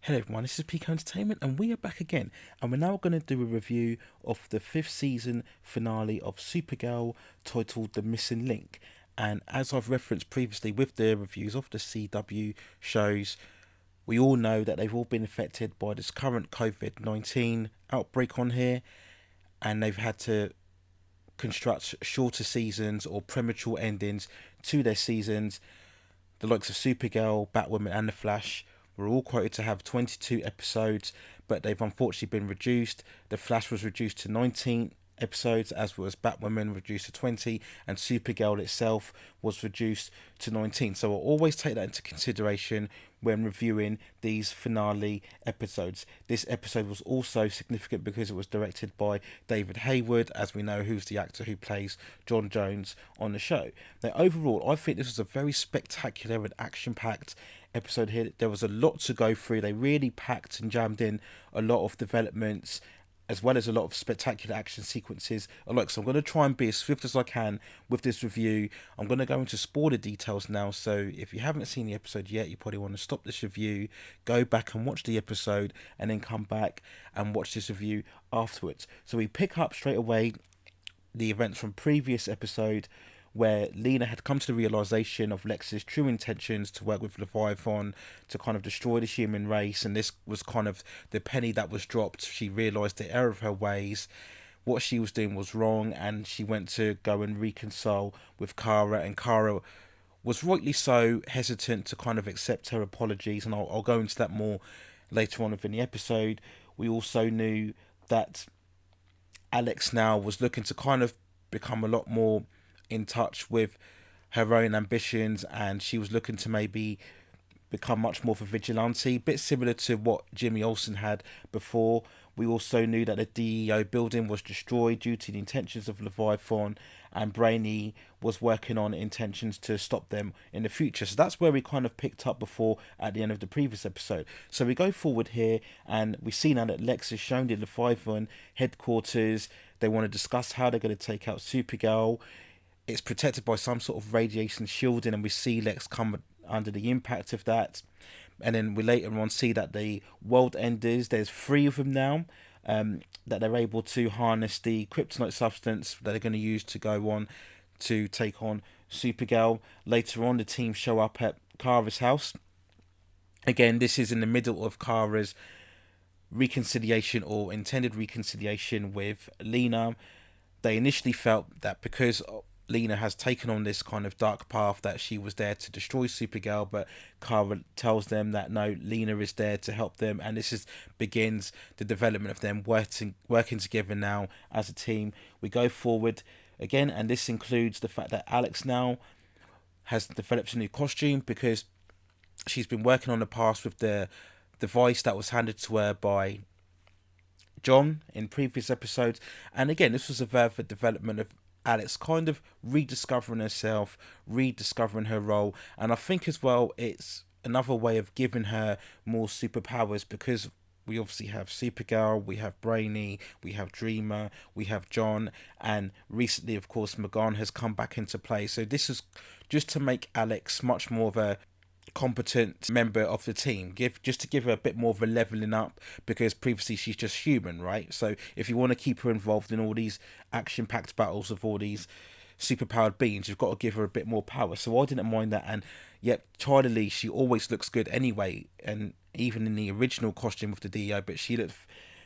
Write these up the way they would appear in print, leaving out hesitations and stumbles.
Hello everyone, this is Pico Entertainment and we are back again, and we're now going to do a review of the 5th season finale of Supergirl, titled The Missing Link. And as I've referenced previously with the reviews of the CW shows, we all know that they've all been affected by this current COVID-19 outbreak on here, and they've had to construct shorter seasons or premature endings to their seasons. The likes of Supergirl, Batwoman, and The Flash were all quoted to have 22 episodes, but they've unfortunately been reduced. The Flash was reduced to 19 episodes, as was Batwoman, reduced to 20, and Supergirl itself was reduced to 19. So I'll always take that into consideration when reviewing these finale episodes. This episode was also significant because it was directed by David Hayward, as we know, who's the actor who plays John Jones on the show. Now, overall, I think this was a very spectacular and action-packed episode here. There was a lot to go through. They really packed and jammed in a lot of developments, as well as a lot of spectacular action sequences. So I'm going to try and be as swift as I can with this review. I'm going to go into spoiler details now, so if you haven't seen the episode yet, you probably want to stop this review, go back and watch the episode, and then come back and watch this review afterwards. So we pick up straight away the events from previous episode, where Lena had come to the realization of Lex's true intentions to work with Leviathan to kind of destroy the human race, and this was kind of the penny that was dropped. She realized the error of her ways, what she was doing was wrong, and she went to go and reconcile with Kara, and Kara was rightly so hesitant to kind of accept her apologies, and I'll go into that more later on within the episode. We also knew that Alex now was looking to kind of become a lot more in touch with her own ambitions, and she was looking to maybe become much more of a vigilante, a bit similar to what Jimmy Olsen had before. We also knew that the DEO building was destroyed due to the intentions of Leviathan, and Brainy was working on intentions to stop them in the future. So that's where we kind of picked up before at the end of the previous episode. So we go forward here, and we see now that Lex is shown in the Leviathan headquarters. They want to discuss how they're going to take out Supergirl. It's protected by some sort of radiation shielding, and we see Lex come under the impact of that. And then we later on see that the world enders, there's 3 of them now, that they're able to harness the kryptonite substance that they're going to use to go on to take on Supergirl. Later on, the team show up at Kara's house. Again, this is in the middle of Kara's reconciliation, or intended reconciliation, with Lena. They initially felt that because Lena has taken on this kind of dark path, that she was there to destroy Supergirl, but Kara tells them that no, Lena is there to help them, and begins the development of them working together now as a team. We go forward again, and this includes the fact that Alex now has developed a new costume, because she's been working on the past with the device that was handed to her by John in previous episodes. And again, this was a further development of Alex kind of rediscovering herself, rediscovering her role, and I think as well it's another way of giving her more superpowers, because we obviously have Supergirl, we have Brainy, we have Dreamer, we have John, and recently, of course, Magan has come back into play. So this is just to make Alex much more of a competent member of the team, just to give her a bit more of a leveling up, because previously she's just human, right? So if you want to keep her involved in all these action-packed battles of all these superpowered beings, you've got to give her a bit more power. So I didn't mind that, and yet Charlie, she always looks good anyway, and even in the original costume with the DEO, but she looked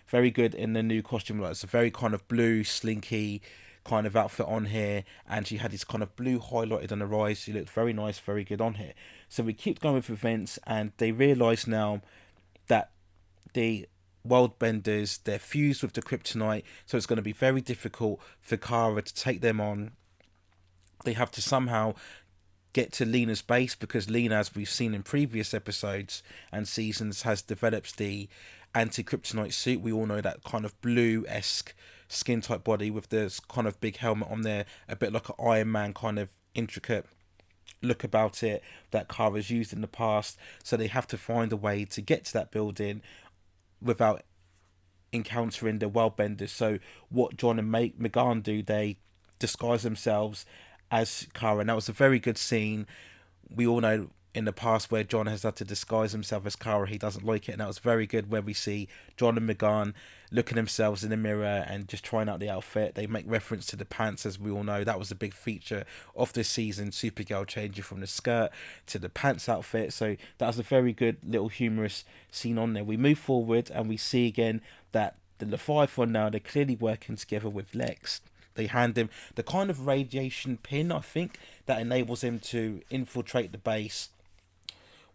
very good in the new costume. Like, it's a very kind of blue, slinky kind of outfit on here, and she had this kind of blue highlighted on her eyes. She looked very nice, very good on here. So we keep going with events, and they realise now that the world benders, they're fused with the kryptonite, so it's going to be very difficult for Kara to take them on. They have to somehow get to Lena's base, because Lena, as we've seen in previous episodes and seasons, has developed the anti-kryptonite suit. We all know that kind of blue-esque skin type body with this kind of big helmet on there, a bit like an Iron Man kind of intricate look about it that Kara's used in the past. So they have to find a way to get to that building without encountering the Worldbenders. So what John and Magan do, they disguise themselves as Kara, and that was a very good scene. We all know in the past where John has had to disguise himself as Kara. He doesn't like it, and that was very good where we see John and Megan looking themselves in the mirror and just trying out the outfit. They make reference to the pants, as we all know. That was a big feature of this season, Supergirl changing from the skirt to the pants outfit. So that was a very good little humorous scene on there. We move forward and we see again that the Leviathan now, they're clearly working together with Lex. They hand him the kind of radiation pin, I think, that enables him to infiltrate the base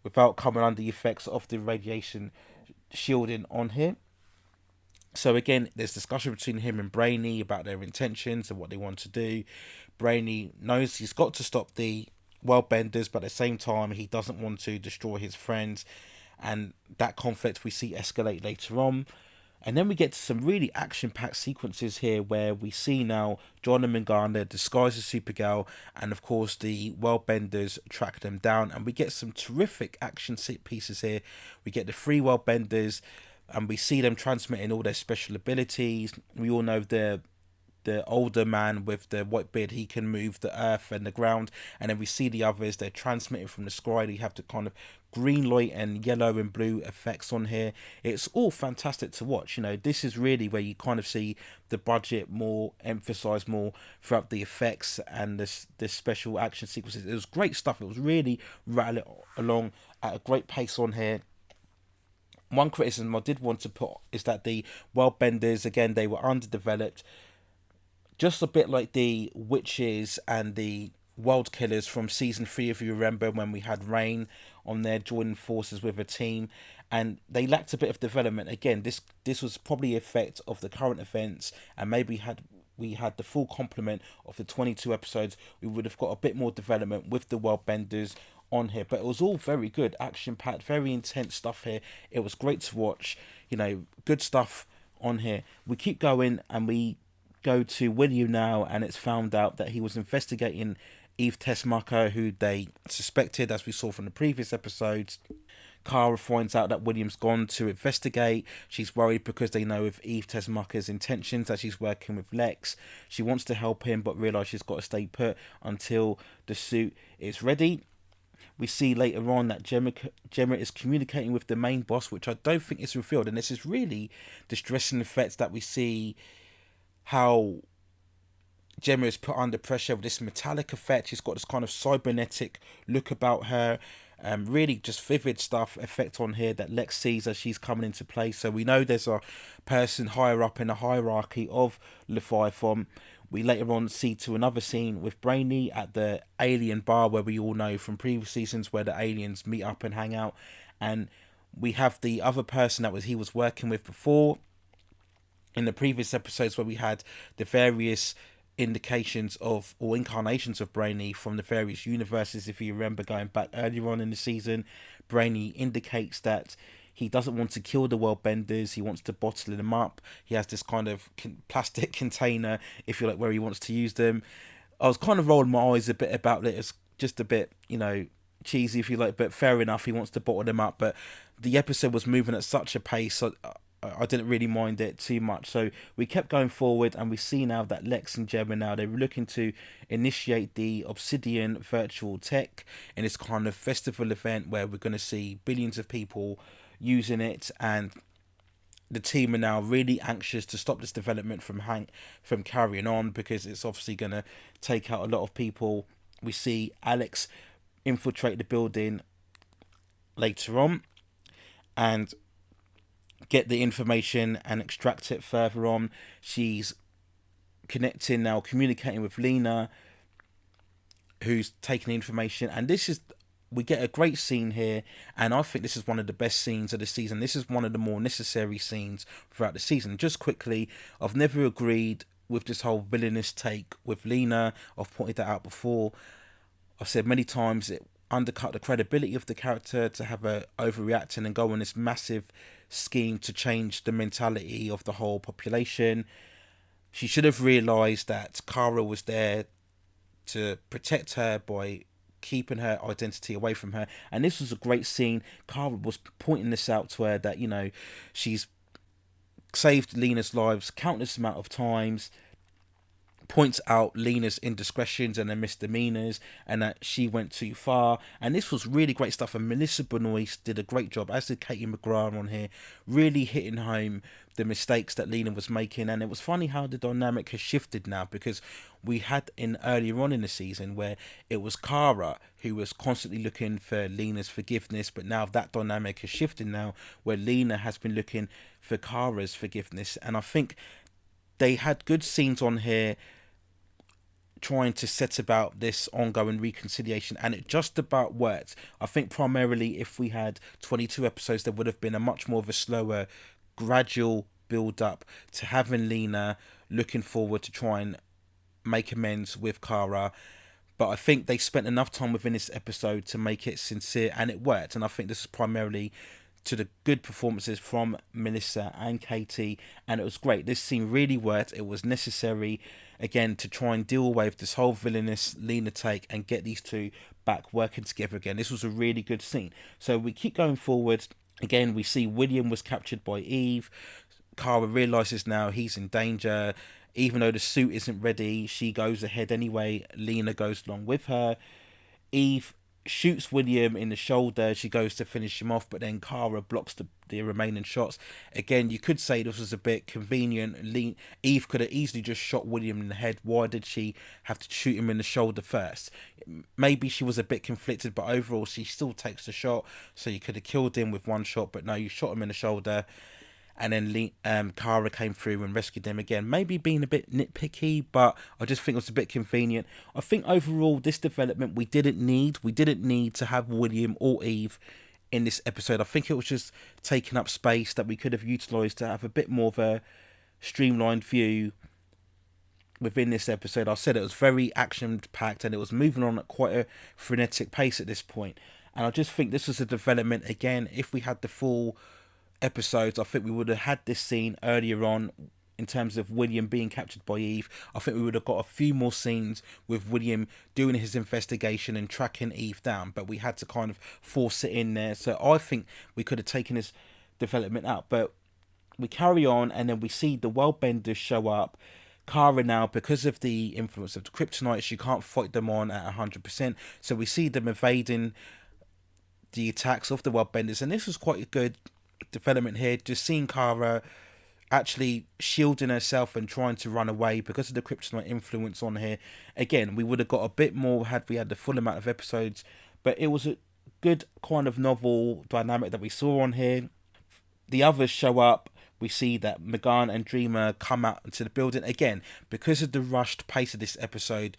without coming under the effects of the radiation shielding on him. So again, there's discussion between him and Brainy about their intentions and what they want to do. Brainy knows he's got to stop the world benders, but at the same time, he doesn't want to destroy his friends. And that conflict we see escalate later on. And then we get to some really action-packed sequences here where we see now John and Mangana disguised as Supergirl, and of course the Worldbenders track them down, and we get some terrific action set pieces here. We get the three Worldbenders, and we see them transmitting all their special abilities. We all know the older man with the white beard, he can move the earth and the ground, and then we see the others, they're transmitting from the sky. They have the kind of green light and yellow and blue effects on here. It's all fantastic to watch. You know, this is really where you kind of see the budget more emphasized more throughout the effects and this special action sequences. It was great stuff. It was really rattling along at a great pace on here. One criticism I did want to put is that the Worldbenders, again, they were underdeveloped, just a bit like the witches and the world killers from season 3, if you remember, when we had Rain on there joining forces with a team, and they lacked a bit of development. Again, this was probably effect of the current events, and maybe had we had the full complement of the 22 episodes, we would have got a bit more development with the Worldbenders on here. But it was all very good, action packed, very intense stuff here. It was great to watch, you know, good stuff on here. We keep going and we go to William now, and it's found out that he was investigating Eve Tessmacher, who they suspected, as we saw from the previous episodes. Kara finds out that William's gone to investigate. She's worried because they know of Eve Tessmacher's intentions, that she's working with Lex. She wants to help him, but realises she's got to stay put until the suit is ready. We see later on that Gemma is communicating with the main boss, which I don't think is revealed, and this is really distressing effects that we see how Gemma is put under pressure with this metallic effect. She's got this kind of cybernetic look about her. Really just vivid stuff effect on here that Lex sees as she's coming into play. So we know there's a person higher up in the hierarchy of Leviathan. We later on see to another scene with Brainy at the alien bar, where we all know from previous seasons where the aliens meet up and hang out. And we have the other person that he was working with before in the previous episodes, where we had the various indications of or incarnations of Brainy from the various universes. If you remember going back earlier on in the season, Brainy indicates that he doesn't want to kill the Worldbenders, he wants to bottle them up. He has this kind of plastic container, if you like, where he wants to use them. I was kind of rolling my eyes a bit about it. It's just a bit, you know, cheesy, if you like, but fair enough, he wants to bottle them up. But the episode was moving at such a pace, so I didn't really mind it too much. So we kept going forward, and we see now that Lex and Gemma now, they're looking to initiate the Obsidian virtual tech in this kind of festival event where we're going to see billions of people using it, and the team are now really anxious to stop this development from carrying on, because it's obviously going to take out a lot of people. We see Alex infiltrate the building later on and get the information and extract it further on. She's connecting now, communicating with Lena, who's taking the information, and we get a great scene here, and I think this is one of the best scenes of the season. This is one of the more necessary scenes throughout the season. Just quickly, I've never agreed with this whole villainous take with Lena. I've pointed that out before. I've said many times it undercut the credibility of the character to have her overreacting and go on this massive scheme to change the mentality of the whole population. She should have realised that Kara was there to protect her by keeping her identity away from her, and this was a great scene. Kara was pointing this out to her, that, you know, she's saved Lena's lives countless amount of times. points out Lena's indiscretions and her misdemeanors, and that she went too far. And this was really great stuff. And Melissa Benoist did a great job, as did Katie McGrath on here, really hitting home the mistakes that Lena was making. And it was funny how the dynamic has shifted now, because we had in earlier on in the season where it was Kara who was constantly looking for Lena's forgiveness, but now that dynamic has shifted now, where Lena has been looking for Kara's forgiveness. And I think they had good scenes on here trying to set about this ongoing reconciliation, and it just about worked. I think primarily if we had 22 episodes, there would have been a much more of a slower, gradual build up to having Lena looking forward to try and make amends with Kara. But I think they spent enough time within this episode to make it sincere, and it worked. And I think this is primarily to the good performances from Melissa and Katie, and it was great. This scene really worked. It was necessary, again, to try and deal away with this whole villainous Lena take and get these two back working together again. This was a really good scene. So we keep going forward. Again, we see William was captured by Eve. Kara realises now he's in danger. Even though the suit isn't ready, she goes ahead anyway. Lena goes along with her. Eve shoots William in the shoulder. She goes to finish him off, but then Kara blocks the remaining shots. Again, you could say this was a bit convenient. Eve could have easily just shot William in the head. Why did she have to shoot him in the shoulder first? Maybe she was a bit conflicted, but overall she still takes the shot. So you could have killed him with one shot, but no, you shot him in the shoulder. And then Kara came through and rescued them again. Maybe being a bit nitpicky, but I just think it was a bit convenient. I think overall this development we didn't need. We didn't need to have William or Eve in this episode. I think it was just taking up space that we could have utilised to have a bit more of a streamlined view within this episode. I said it was very action-packed and it was moving on at quite a frenetic pace at this point. And I just think this was a development, again, if we had the full episodes, I think we would have had this scene earlier on in terms of William being captured by Eve. I think we would have got a few more scenes with William doing his investigation and tracking Eve down, but we had to kind of force it in there. So I think we could have taken this development out, but we carry on, and then we see the Worldbenders show up. Kara now, because of the influence of the kryptonite, she can't fight them on at 100%, so we see them evading the attacks of the Worldbenders, and this was quite a good development here, just seeing Kara actually shielding herself and trying to run away because of the kryptonite influence on here. Again, we would have got a bit more had we had the full amount of episodes, but it was a good kind of novel dynamic that we saw on here. The others show up. We see that Megan and Dreamer come out into the building. Again, because of the rushed pace of this episode,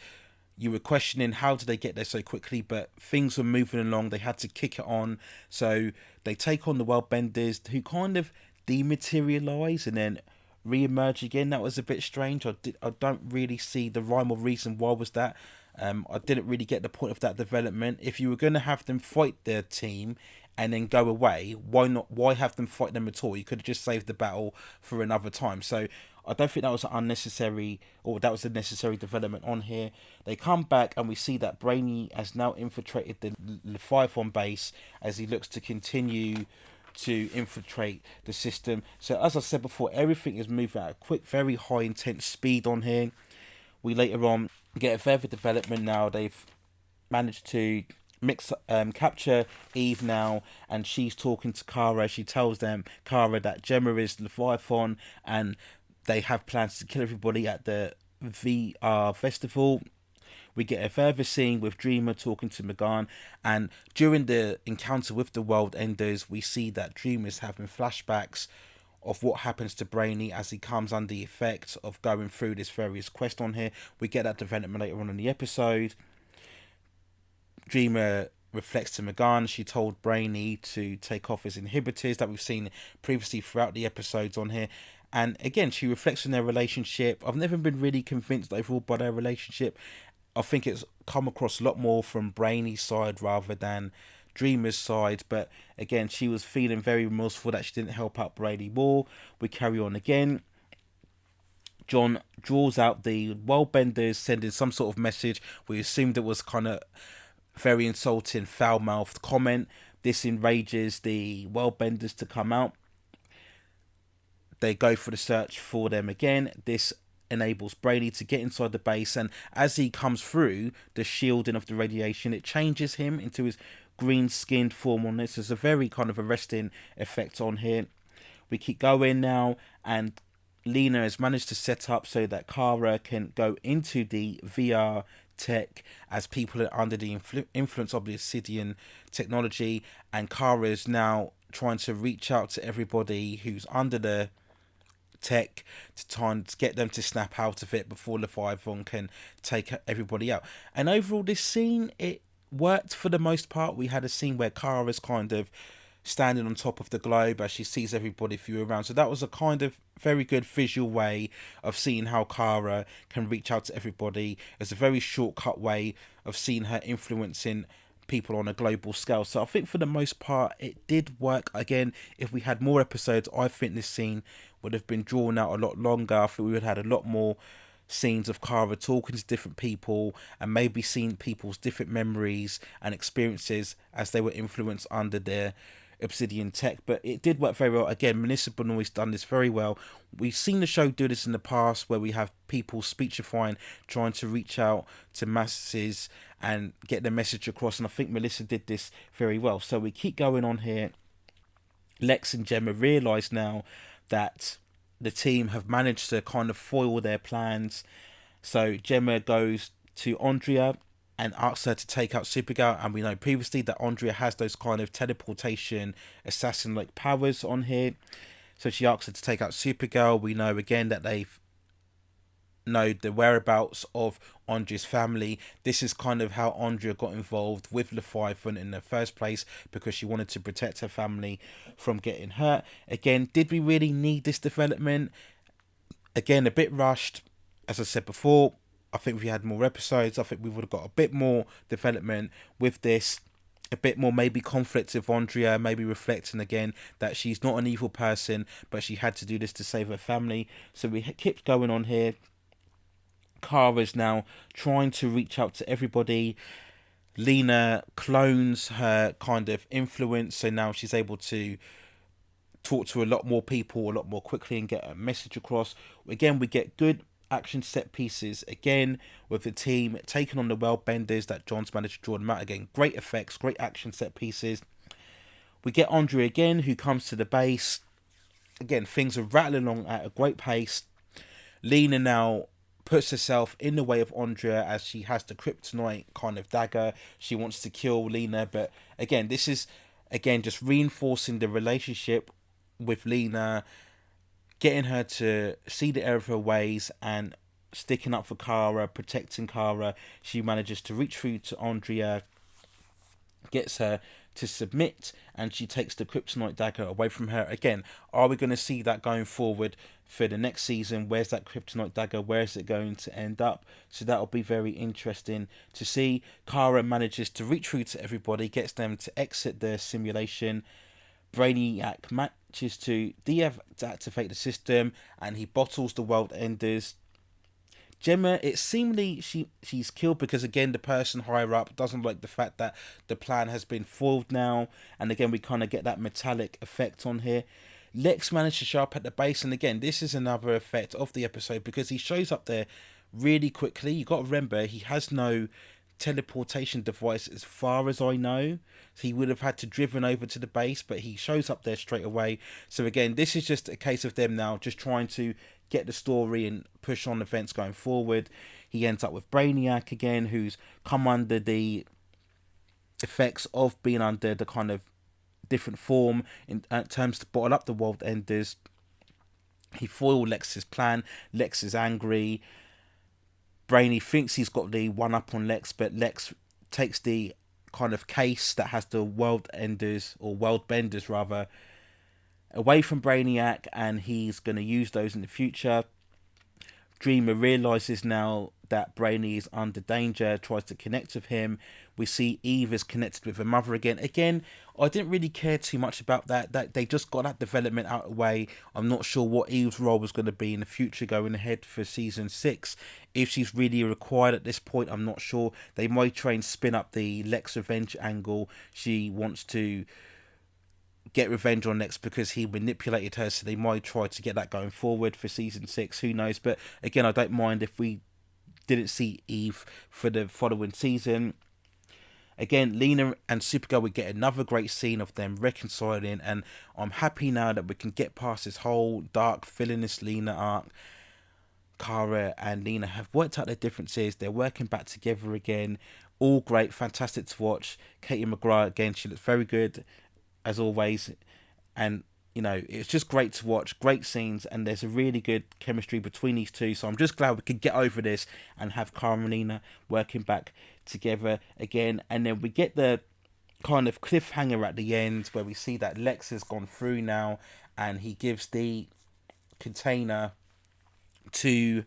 you were questioning how did they get there so quickly, but things were moving along. They had to kick it on. So they take on the Worldbenders, who kind of dematerialise and then re-emerge again. That was a bit strange. I don't really see the rhyme or reason why was that. I didn't really get the point of that development. If you were going to have them fight their team and then go away, why have them fight them at all? You could have just saved the battle for another time. So I don't think that was unnecessary, or that was a necessary development on here. They come back and we see that Brainy has now infiltrated the Leviathan base as he looks to continue to infiltrate the system. So as I said before, everything is moving at a quick, very high intense speed on here. We later on get a further development now. They've managed to capture Eve now, and she's talking to Kara. She tells Kara that Gemma is Leviathan and they have plans to kill everybody at the VR festival. We get a further scene with Dreamer talking to Megan, and during the encounter with the World Enders, we see that Dreamer is having flashbacks of what happens to Brainy as he comes under the effect of going through this various quest on here. We get that development later on in the episode. Dreamer reflects to Megan. She told Brainy to take off his inhibitors that we've seen previously throughout the episodes on here. And again, she reflects on their relationship. I've never been really convinced overall by their relationship. I think it's come across a lot more from Brainy's side rather than Dreamer's side. But again, she was feeling very remorseful that she didn't help out Brainy more. We carry on again. John draws out the Worldbenders, sending some sort of message. We assumed it was kind of very insulting, foul-mouthed comment. This enrages the Worldbenders to come out. They go for the search for them again. This enables Brainy to get inside the base, and as he comes through the shielding of the radiation, it changes him into his green skinned form on this. There's a very kind of arresting effect on here. We keep going now, and Lena has managed to set up so that Kara can go into the VR tech as people are under the influence of the Obsidian technology, and Kara is now trying to reach out to everybody who's under the tech to try and get them to snap out of it before Leviathan can take everybody out. And overall, this scene, it worked for the most part. We had a scene where Kara's kind of standing on top of the globe as she sees everybody view around. So that was a kind of very good visual way of seeing how Kara can reach out to everybody. It's a very shortcut way of seeing her influencing people on a global scale. So I think for the most part it did work. Again, if we had more episodes, I think this scene would have been drawn out a lot longer. I think we would have had a lot more scenes of Kara talking to different people and maybe seeing people's different memories and experiences as they were influenced under their Obsidian tech. But it did work very well. Again, Melissa Benoist's done this very well. We've seen the show do this in the past where we have people speechifying, trying to reach out to masses and get the message across, and I think Melissa did this very well. So we keep going on here. Lex and Gemma realise now that the team have managed to kind of foil their plans. So Gemma goes to Andrea and asks her to take out Supergirl, and we know previously that Andrea has those kind of teleportation assassin like powers on here. So she asks her to take out Supergirl. We know again that they've know the whereabouts of Andrea's family. This is kind of how Andrea got involved with Leviathan in the first place, because she wanted to protect her family from getting hurt. Again, did we really need this development? Again, a bit rushed. As I said before, I think if we had more episodes, I think we would have got a bit more development with this. A bit more maybe conflict with Andrea, maybe reflecting again that she's not an evil person, but she had to do this to save her family. So we kept going on here. Kara's now trying to reach out to everybody. Lena clones her kind of influence, so now she's able to talk to a lot more people a lot more quickly and get a message across. Again, we get good action set pieces again with the team taking on the world benders that John's managed to draw them out. Again, great effects, great action set pieces. We get Andrea again, who comes to the base. Again, things are rattling along at a great pace. Lena now puts herself in the way of Andrea as she has the kryptonite kind of dagger. She wants to kill Lena, but again, this is again just reinforcing the relationship with Lena, getting her to see the error of her ways and sticking up for Kara, protecting Kara. She manages to reach through to Andrea, gets her to submit, and she takes the kryptonite dagger away from her. Again, are we going to see that going forward for the next season? Where's that kryptonite dagger? Where is it going to end up? So that'll be very interesting to see. Kara manages to reach through to everybody, gets them to exit the simulation. Brainiac manages to deactivate the system, and he bottles the world enders. Gemma, it seemingly she's killed because again the person higher up doesn't like the fact that the plan has been foiled now, and again we kind of get that metallic effect on here. Lex managed to show up at the base, and again this is another effect of the episode because he shows up there really quickly. You got to remember he has no teleportation device as far as I know, so he would have had to driven over to the base, but he shows up there straight away. So again, this is just a case of them now just trying to get the story and push on events going forward. He ends up with Brainiac again, who's come under the effects of being under the kind of different form in terms to bottle up the world enders. He foiled Lex's plan. Lex is angry. Brainy thinks he's got the one up on Lex, but Lex takes the kind of case that has the world enders, or world benders rather, away from Brainiac, and he's going to use those in the future. Dreamer realizes now that Brainy is under danger, tries to connect with him. We see Eve is connected with her mother again. Again, I didn't really care too much about that. That they just got that development out of the way. I'm not sure what Eve's role was going to be in the future going ahead for season 6. If she's really required at this point, I'm not sure. They might try and spin up the Lex Revenge angle. She wants to get revenge on Lex because he manipulated her, so they might try to get that going forward for season 6, who knows. But again, I don't mind if we didn't see Eve for the following season. Again, Lena and Supergirl would get another great scene of them reconciling, and I'm happy now that we can get past this whole dark villainous Lena arc. Kara and Lena have worked out their differences. They're working back together again. All great, fantastic to watch. Katie McGrath, again, she looks very good as always. And, you know, it's just great to watch. Great scenes, and there's a really good chemistry between these two. So I'm just glad we could get over this and have Kara and Lena working back together again. And then we get the kind of cliffhanger at the end where we see that Lex has gone through now, and he gives the container to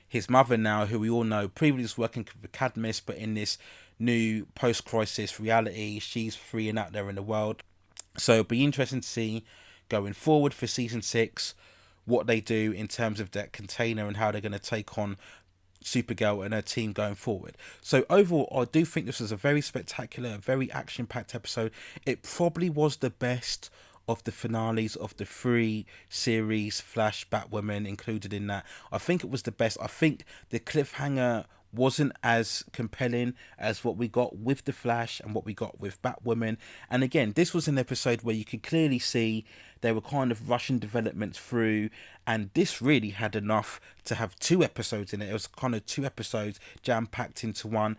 his mother now, who we all know previously was working with Cadmus, but in this new post-crisis reality, she's free and out there in the world. So it'll be interesting to see going forward for season 6 what they do in terms of that container and how they're going to take on Supergirl and her team going forward. So overall, I do think this was a very spectacular, very action-packed episode. It probably was the best of the finales of the 3 series, Flash, Batwoman included in that. I think it was the best. I think the cliffhanger wasn't as compelling as what we got with the Flash and what we got with Batwoman. And again, this was an episode where you could clearly see they were kind of rushing developments through, and this really had enough to have 2 episodes in it. It was kind of 2 episodes jam-packed into one.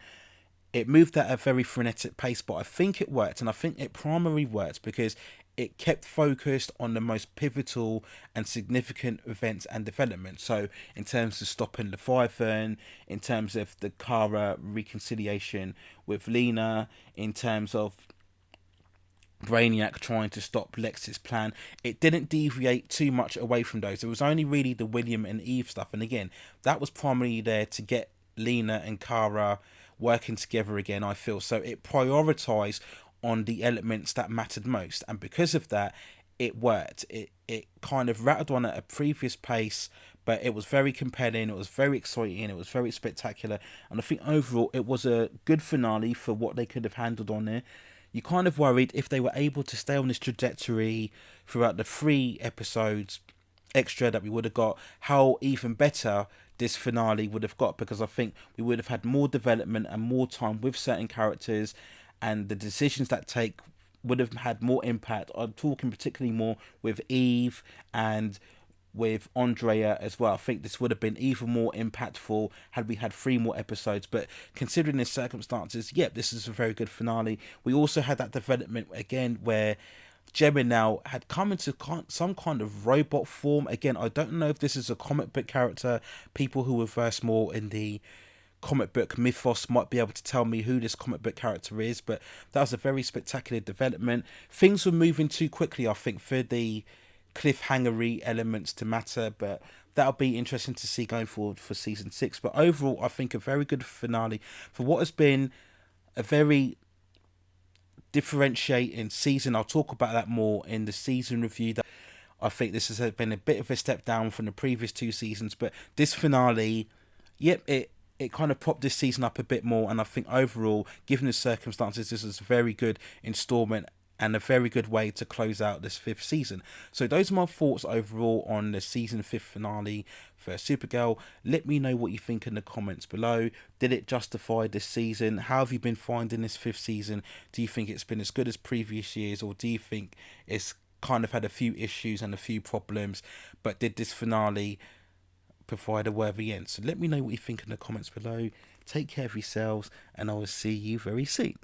It moved at a very frenetic pace, but I think it worked, and I think it primarily worked because it kept focused on the most pivotal and significant events and developments. So in terms of stopping Leviathan, in terms of the Kara reconciliation with Lena, in terms of Brainiac trying to stop Lex's plan, it didn't deviate too much away from those. It was only really the William and Eve stuff, and again, that was primarily there to get Lena and Kara working together again, I feel. So it prioritized on the elements that mattered most, and because of that, it worked. It kind of rattled on at a previous pace, but it was very compelling, it was very exciting, it was very spectacular, and I think overall it was a good finale for what they could have handled on there. You kind of worried if they were able to stay on this trajectory throughout the 3 episodes extra that we would have got, how even better this finale would have got, because I think we would have had more development and more time with certain characters, and the decisions that take would have had more impact. I'm talking particularly more with Eve and with Andrea as well. I think this would have been even more impactful had we had 3 more episodes. But considering the circumstances, yep, this is a very good finale. We also had that development again where Gemma now had come into some kind of robot form. Again, I don't know if this is a comic book character. People who were versed more in the comic book mythos might be able to tell me who this comic book character is, but that was a very spectacular development. Things were moving too quickly, I think, for the cliffhangery elements to matter, but that'll be interesting to see going forward for season 6. But overall, I think a very good finale for what has been a very differentiating season. I'll talk about that more in the season review. That I think this has been a bit of a step down from the previous 2 seasons, but this finale, yep, it kind of propped this season up a bit more, and I think overall, given the circumstances, this is a very good installment and a very good way to close out this 5th season. So those are my thoughts overall on the season 5th finale for Supergirl. Let me know what you think in the comments below. Did it justify this season? How have you been finding this 5th season? Do you think it's been as good as previous years, or do you think it's kind of had a few issues and a few problems, but did this finale provide a worthy end? So let me know what you think in the comments below. Take care of yourselves, and I will see you very soon.